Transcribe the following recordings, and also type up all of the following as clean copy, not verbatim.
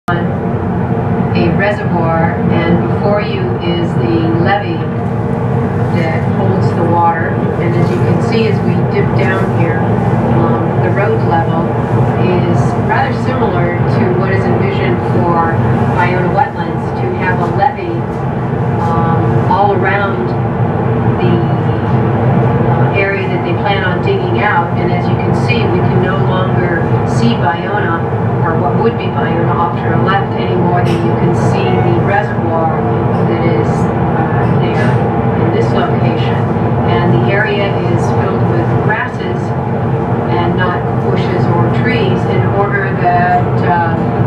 a reservoir, and before you is the levee that holds the water. And as you can see, as we dip down here, the road level is rather similar to what is envisioned for Ballona wetlands, to have a levee all around the area that they plan on digging out. And as you can see, we can no longer see Ballona, or what would be Ballona off to our left, any more than you can see the reservoir that is there in this location. And the area is filled with grasses and not bushes or trees, in order that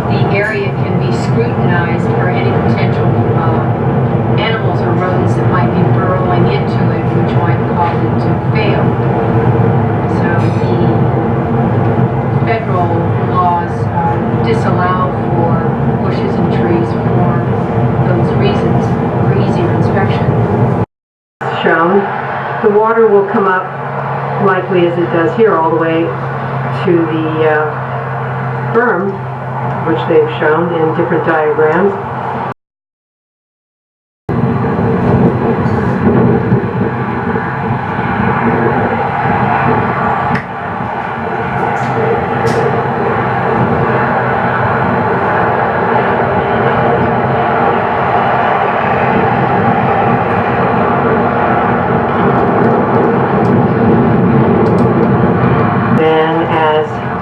the area can be scrutinized for any potential animals or rodents that might be burrowing into it, which might cause it to fail. So the federal laws disallow for bushes and trees for those reasons, for easier inspection. Shown, the water will come up, likely as it does here, all the way to the berm, which they've shown in different diagrams.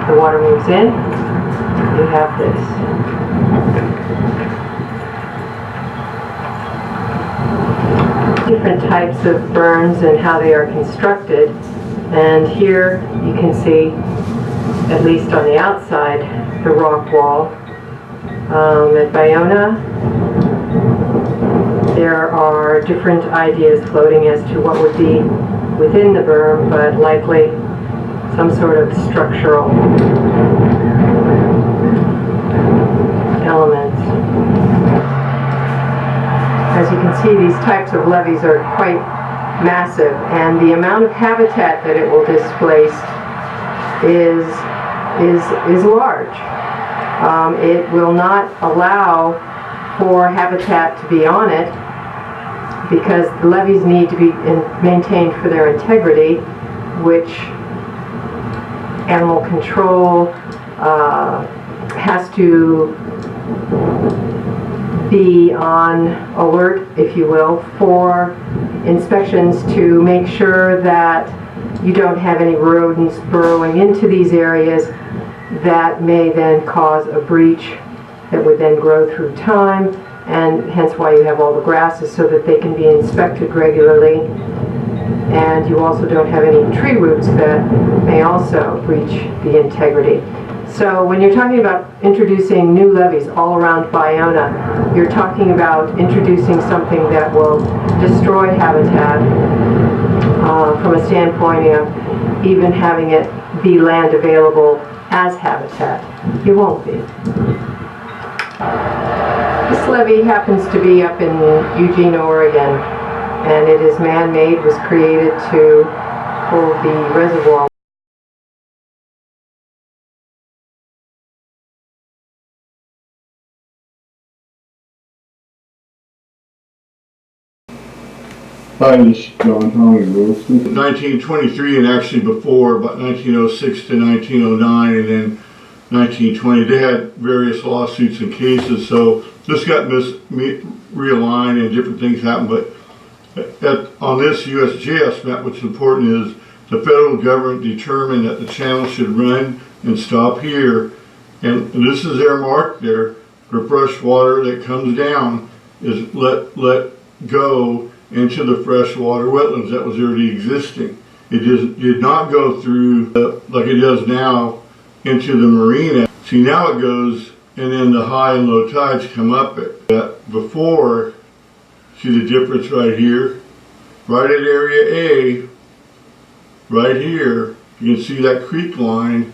The water moves in, you have this. Different types of burns and how they are constructed. And here you can see, at least on the outside, the rock wall. At Ballona, there are different ideas floating as to what would be within the berm, but likely some sort of structural elements. As you can see, these types of levees are quite massive, and the amount of habitat that it will displace is large. It will not allow for habitat to be on it, because the levees need to be maintained for their integrity, which animal control has to be on alert, if you will, for inspections to make sure that you don't have any rodents burrowing into these areas that may then cause a breach that would then grow through time, and hence why you have all the grasses, so that they can be inspected regularly. And you also don't have any tree roots that may also breach the integrity. So when you're talking about introducing new levees all around Ballona, you're talking about introducing something that will destroy habitat from a standpoint of even having it be land available as habitat. It won't be. This levee happens to be up in Eugene, Oregon, and it is man-made, was created to hold the reservoir. Hi, this is John Tommy Wilson. 1923, and actually before, about 1906 to 1909, and then 1920, they had various lawsuits and cases, so this got realigned and different things happened. But on this USGS map, what's important is the federal government determined that the channel should run and stop here, and this is their mark there for fresh water that comes down is let go into the freshwater wetlands that was already existing. It did not go through like it does now into the marina. See, now it goes, and then the high and low tides come up it. Before, see the difference right here? Right at area A, right here, you can see that creek line.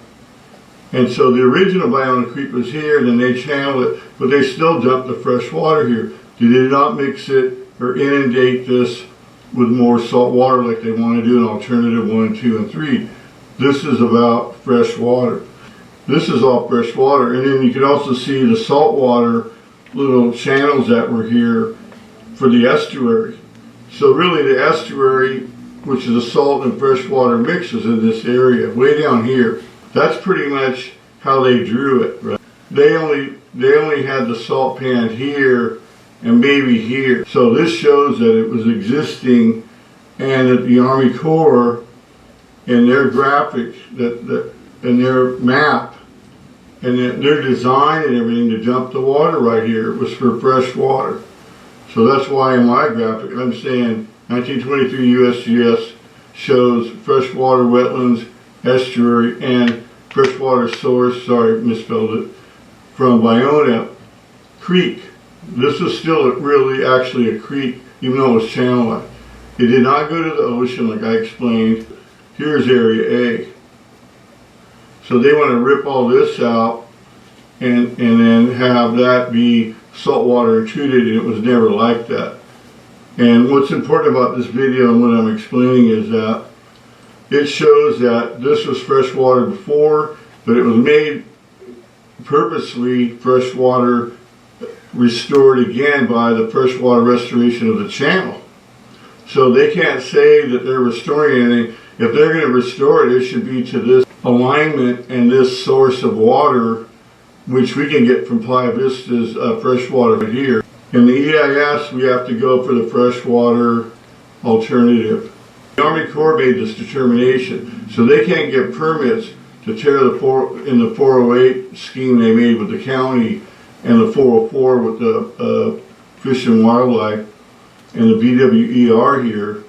And so the original Ballona Creek was here, then they channeled it, but they still dumped the fresh water here. They did not mix it or inundate this with more salt water like they want to do in alternative 1, 2, and 3. This is about fresh water. This is all fresh water. And then you can also see the saltwater little channels that were here for the estuary. So really the estuary, which is the salt and freshwater mixes in this area, way down here, that's pretty much how they drew it. Right? They only had the salt pan here and maybe here. So this shows that it was existing, and that the Army Corps in their graphic, in their map, and their design and everything to dump the water right here was for fresh water. So that's why in my graphic I'm saying 1923 USGS shows freshwater wetlands, estuary, and freshwater source, sorry, misspelled it, from Ballona Creek. This is still really actually a creek, even though it was channelized. It did not go to the ocean like I explained. Here's area A. So they want to rip all this out and then have that be saltwater treated, and it was never like that. And what's important about this video and what I'm explaining is that it shows that this was freshwater before, but it was made purposely freshwater restored again by the freshwater restoration of the channel. So they can't say that they're restoring anything. If they're going to restore it, it should be to this alignment and this source of water, which we can get from Playa Vista's freshwater here. In the EIS, we have to go for the freshwater alternative. The Army Corps made this determination, so they can't get permits to tear in the 408 scheme they made with the county and the 404 with the Fish and Wildlife and the BWER here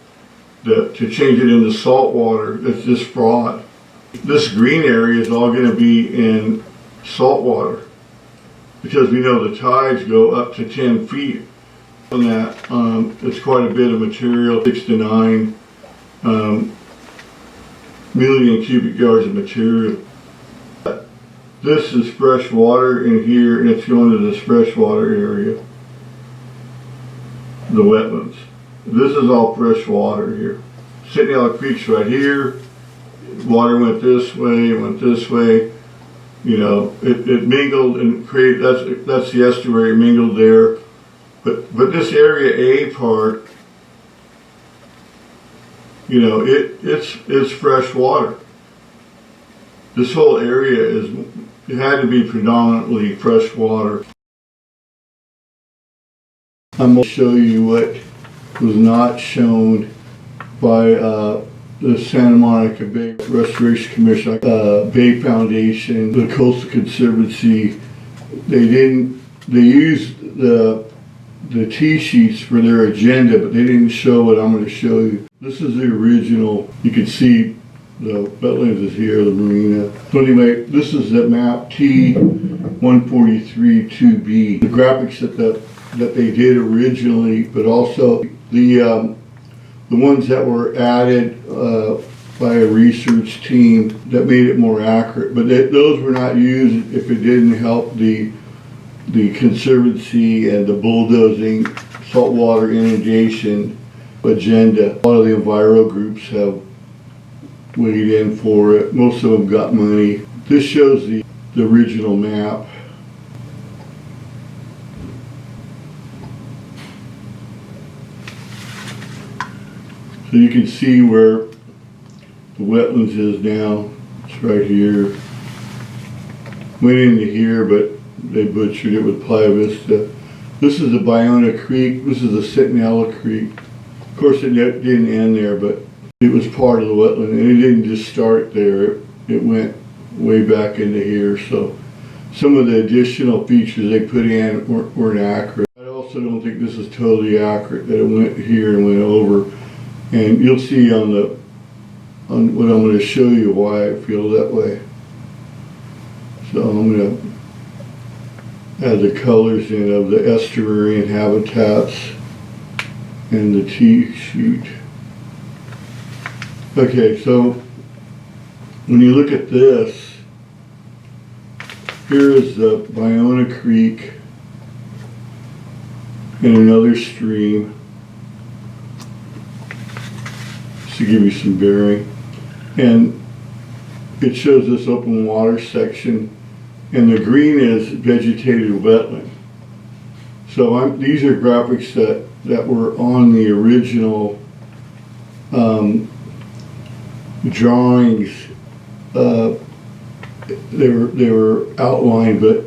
to change it into salt water. That's just fraud. This green area is all going to be in salt water because we know the tides go up to 10 feet. On that, it's quite a bit of material, 6 to 9 million cubic yards of material. This is fresh water in here, and it's going to this freshwater area, the wetlands. This is all fresh water here. Centinela Creek's right here. Water went this way, went this way. You know, it mingled and created. That's the estuary mingled there. But this area A part, you know, it's fresh water. This whole area it had to be predominantly fresh water. I'm going to show you what was not shown by the Santa Monica Bay Restoration Commission, Bay Foundation, the Coastal Conservancy. They used the T-sheets for their agenda, but they didn't show what I'm going to show you. This is the original. You can see the wetlands is here, the marina. So anyway, this is the map T-143-2B. The graphics that they did originally, but also the ones that were added by a research team that made it more accurate. But those were not used if it didn't help the Conservancy and the bulldozing saltwater inundation agenda. A lot of the enviro groups have weighed in for it. Most of them got money. This shows the original map. So you can see where the wetlands is now. It's right here. Went into here, but they butchered it with Playa Vista. This is the Ballona Creek. This is the Centinela Creek. Of course, it didn't end there, but it was part of the wetland, and it didn't just start there. It went way back into here. So some of the additional features they put in weren't accurate. I also don't think this is totally accurate, that it went here and went over. And you'll see on what I'm going to show you why I feel that way. So I'm going to add the colors in of the estuary and habitats and the T-sheet. Okay, so when you look at this, here is the Ballona Creek and another stream, just to give you some bearing. And it shows this open water section, and the green is vegetated wetland. So these are graphics that were on the original drawings. They were outlined, but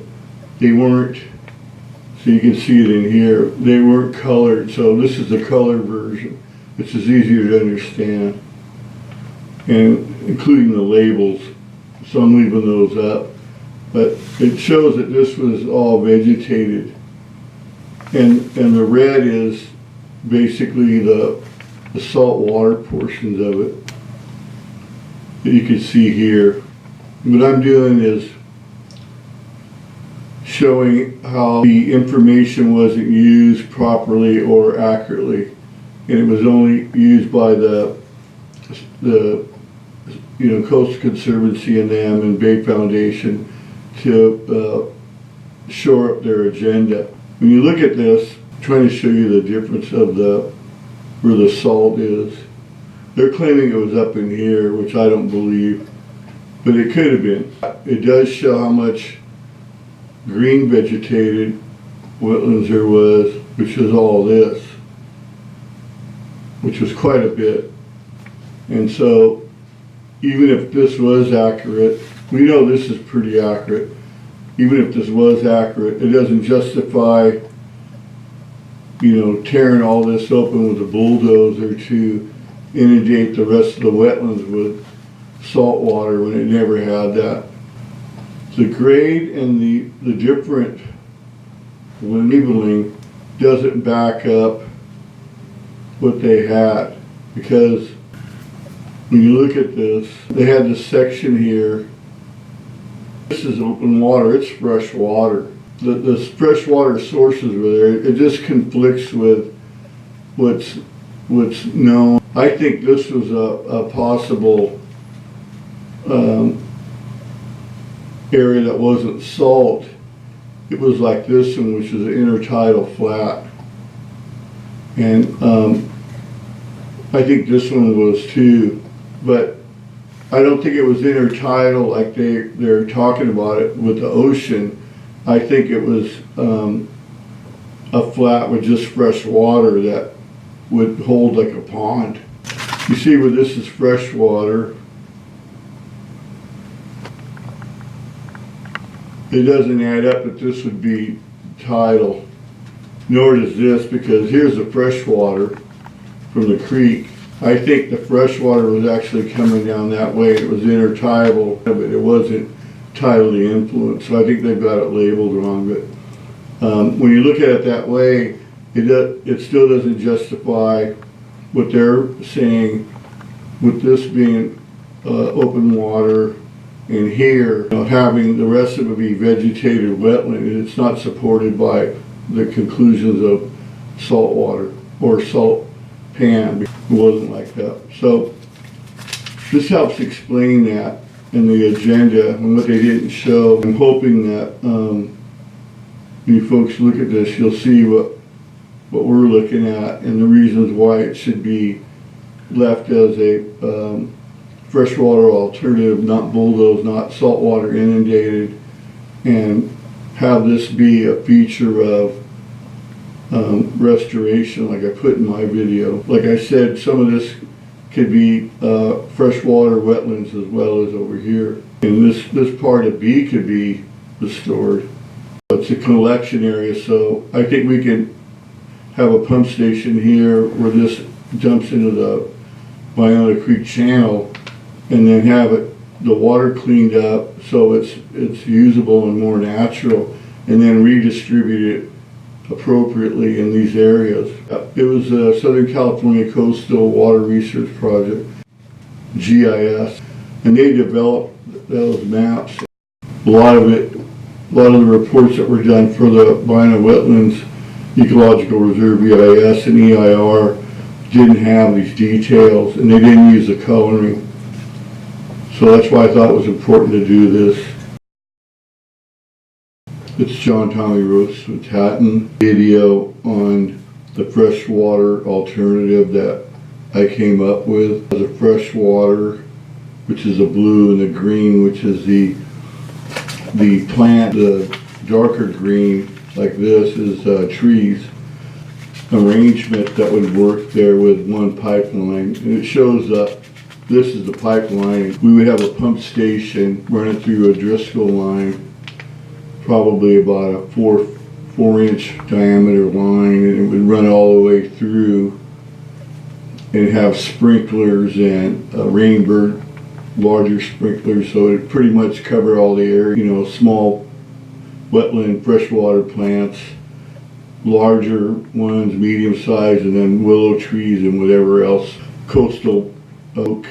they weren't. So you can see it in here. They weren't colored. So this is the color version, which is easier to understand, and including the labels. So I'm leaving those up, but it shows that this was all vegetated, and the red is basically the salt water portions of it that you can see here. What I'm doing is showing how the information wasn't used properly or accurately, and it was only used by the Coastal Conservancy and them and Bay Foundation to shore up their agenda. When you look at this, I'm trying to show you the difference of where the salt is. They're claiming it was up in here, which I don't believe, but it could have been. It does show how much green vegetated wetlands there was, which is all this, which was quite a bit. And so even if this was accurate, we know this is pretty accurate. Even if this was accurate, it doesn't justify, tearing all this open with a bulldozer to inundate the rest of the wetlands with salt water when it never had that. The grade and the different labeling doesn't back up what they had, because when you look at this, they had this section here. This is open water, it's fresh water. The freshwater sources were there. It just conflicts with what's known. I think this was a possible area that wasn't salt. It was like this one, which is an intertidal flat. And I think this one was too, but I don't think it was intertidal like they're talking about it with the ocean. I think it was a flat with just fresh water that would hold like a pond. You see where this is fresh water. It doesn't add up that this would be tidal, nor does this, because here's the fresh water from the creek. I think the fresh water was actually coming down that way. It was intertidal, but it wasn't tidally influenced. So I think they've got it labeled wrong. But when you look at it that way, it still doesn't justify what they're saying with this being open water, and here having the rest of it be vegetated wetland. It's not supported by the conclusions of salt water or salt pan. It wasn't like that. So this helps explain that in the agenda and what they didn't show. I'm hoping that when you folks look at this, you'll see what we're looking at and the reasons why it should be left as a freshwater alternative, not bulldozed, not saltwater inundated, and have this be a feature of restoration, like I put in my video. Like I said, some of this could be freshwater wetlands as well as over here. And this part of B could be restored. It's a collection area, so I think we can have a pump station here where this dumps into the Ballona Creek channel, and then have the water cleaned up so it's usable and more natural, and then redistribute it appropriately in these areas. It was a Southern California Coastal Water Research Project, GIS, and they developed those maps. A lot of the reports that were done for the Ballona Wetlands Ecological Reserve EIS and EIR didn't have these details, and they didn't use the coloring. So that's why I thought it was important to do this. It's John Tommy Rosas with Hatton. Video on the freshwater alternative that I came up with as a freshwater which is the blue, and the green, which is the plant. The darker green, like this, is trees. Arrangement that would work there with one pipeline. And it shows up, this is the pipeline. We would have a pump station running through a Driscoll line, probably about a 4-inch diameter line, and it would run all the way through and have sprinklers and rainbird, larger sprinklers, so it pretty much cover all the area, you know, small wetland freshwater plants, larger ones, medium size, and then willow trees and whatever else, coastal oak.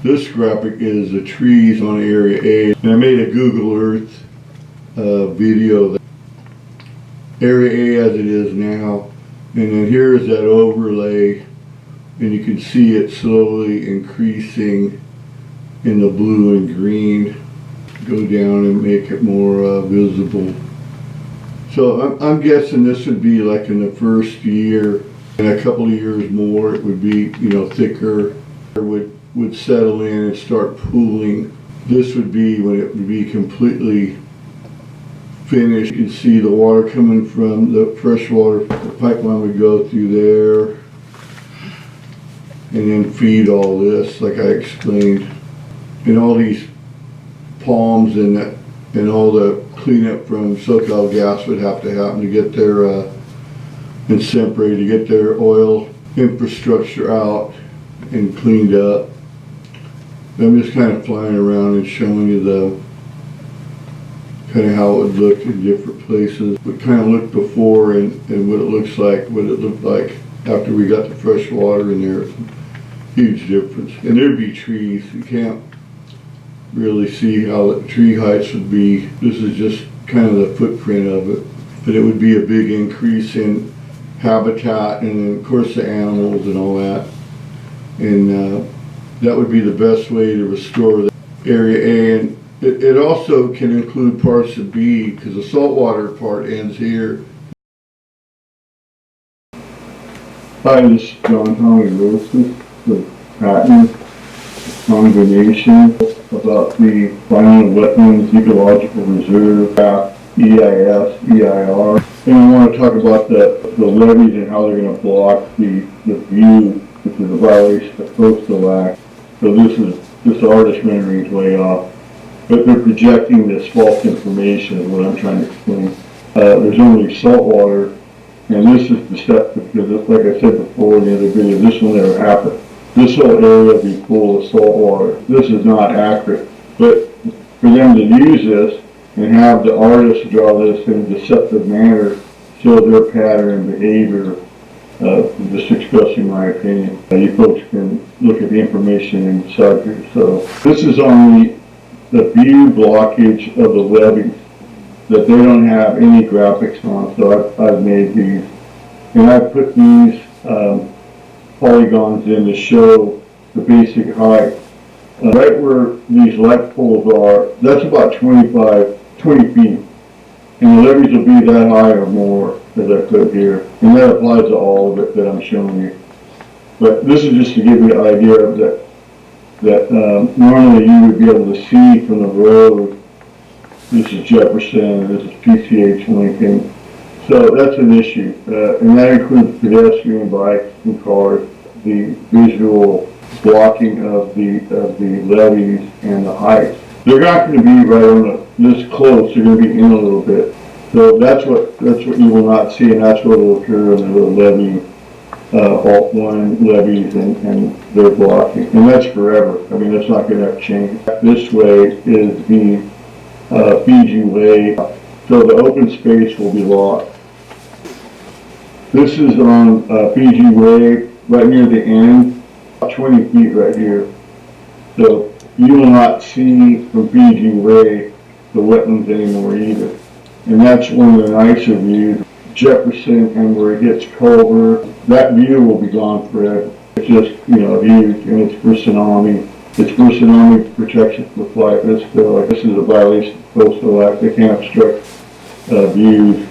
This graphic is the trees on Area A, and I made a Google Earth video. Area A as it is now, and then here is that overlay, and you can see it slowly increasing in the blue and green. Go down and make it more visible. So I'm guessing this would be like in the first year, and a couple of years more it would be, you know, thicker. It would settle in and start pooling. This would be when it would be completely finished. You can see the water coming from the freshwater. The pipeline would go through there and then feed all this, like I explained. And all these palms and all the cleanup from SoCalGas would have to happen to get their and Sempra to get their oil infrastructure out and cleaned up. I'm just kind of flying around and showing you the kind of how it would look in different places. What kind of looked before and what it looks like, what it looked like after we got the fresh water in there. It's a huge difference. And there'd be trees. You can't really see how the tree heights would be. This is just kind of the footprint of it, but it would be a big increase in habitat, and then of course the animals and all that, and that would be the best way to restore the Area A. And it also can include parts of B, because the saltwater part ends here. Hi, this is John Tommy Rosas with patent combination about the Ballona Wetlands Ecological Reserve, EIS, EIR. And I want to talk about the levees and how they're going to block the view, which is a violation of Coastal Act. So this artist rendering is way off. But they're projecting this false information is what I'm trying to explain. There's only salt water, and this is deceptive because, like I said before in the other video, this will never happen. This whole area will be full of salt water. This is not accurate. But for them to use this and have the artists draw this in a deceptive manner, show their pattern and behavior, just expressing my opinion. You folks can look at the information inside here. So this is on the view blockage of the levees that they don't have any graphics on. So I've made these, and I've put these polygons in to show the basic height. Right where these light poles are, that's about 20 feet. And the levees will be that high or more, as I put here. And that applies to all of it that I'm showing you. But this is just to give you an idea of that normally you would be able to see from the road. This is Jefferson, this is PCH Lincoln. So that's an issue, and that includes pedestrian, bikes, and cars. The visual blocking of the levees and the heights. They're not going to be right on this close. They're going to be in a little bit. So that's what you will not see, and that's what will occur in the levee, Alt 1 levees, and they're blocking, and that's forever. I mean, that's not going to change. This way is the Fiji Way, so the open space will be locked. This is on Fiji Way, right near the end, 20 feet right here. So you will not see from Fiji Way the wetlands anymore either. And that's one of the nicer views. Jefferson and where it hits Culver, that view will be gone forever. It's just, you know, huge, and it's for tsunami. It's for tsunami protection for flight. This is a violation of the Coastal Act. They can't obstruct views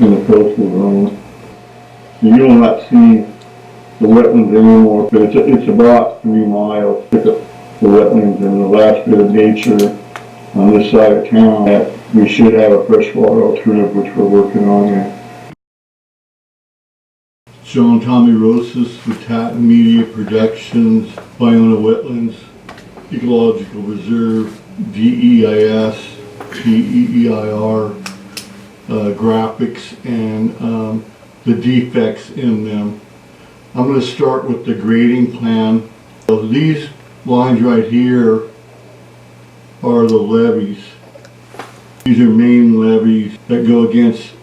in the coastal zone. So you will not see the wetlands anymore, but it's about 3 miles. the wetlands and the last bit of nature on this side of town, that we should have a freshwater alternative, which we're working on there. John Tommy Rosas with Tatton Media Productions, Ballona Wetlands, Ecological Reserve, DEIS, DEIR, graphics, and the defects in them. I'm going to start with the grading plan. So these lines right here are the levees. These are main levees that go against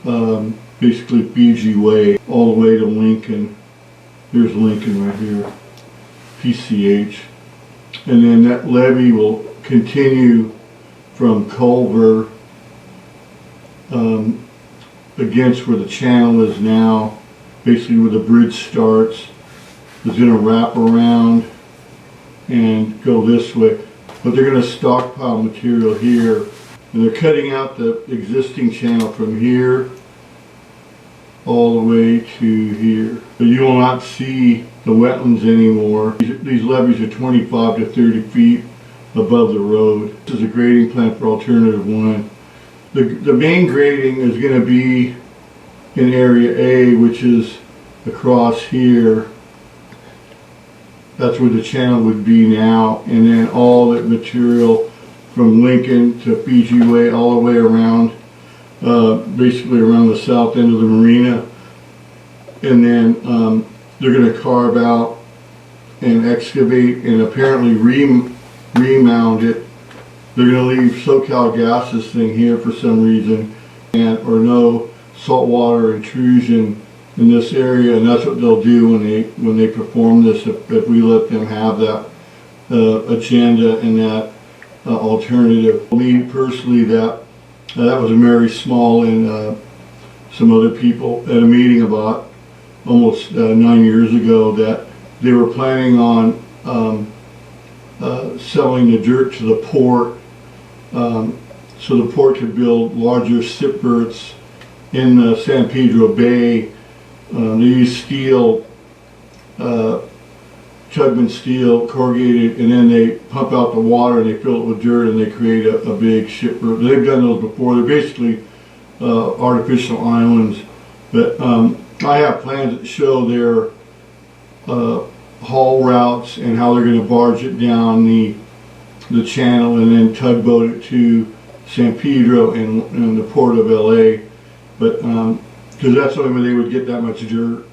basically Fiji Way all the way to Lincoln. There's Lincoln right here, PCH. And then that levee will continue from Culver against where the channel is now, basically where the bridge starts. It's going to wrap around and go this way. But they're going to stockpile material here. And they're cutting out the existing channel from here all the way to here. But you will not see the wetlands anymore. These levees are 25 to 30 feet above the road. This is a grading plan for alternative one. The main grading is going to be in area A, which is across here. That's where the channel would be now, and then all that material from Lincoln to Fiji Way all the way around, basically around the south end of the marina. And then they're going to carve out and excavate and apparently remount it. They're going to leave SoCal Gas's thing here for some reason, or no saltwater intrusion in this area, and that's what they'll do when they perform this, if we let them have that agenda and that alternative. Me personally, that was Mary Small and some other people at a meeting about almost 9 years ago, that they were planning on selling the dirt to the port, so the port could build larger shipberths in the San Pedro Bay. They use steel, Chugman steel, corrugated, and then they pump out the water and they fill it with dirt and they create a big shipberth. They've done those before. They're basically artificial islands. But I have plans that show their haul routes and how they're going to barge it down the channel and then tugboat it to San Pedro and the port of LA. But because that's the only way they would get that much dirt.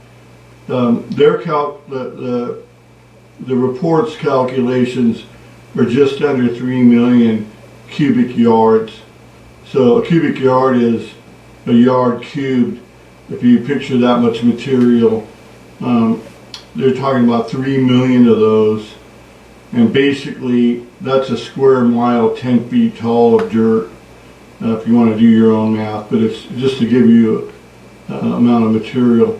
The report's calculations are just under 3 million cubic yards. So a cubic yard is a yard cubed. If you picture that much material, they're talking about 3 million of those. And basically, that's a square mile, 10 feet tall of dirt, if you want to do your own math. But it's just to give you an amount of material.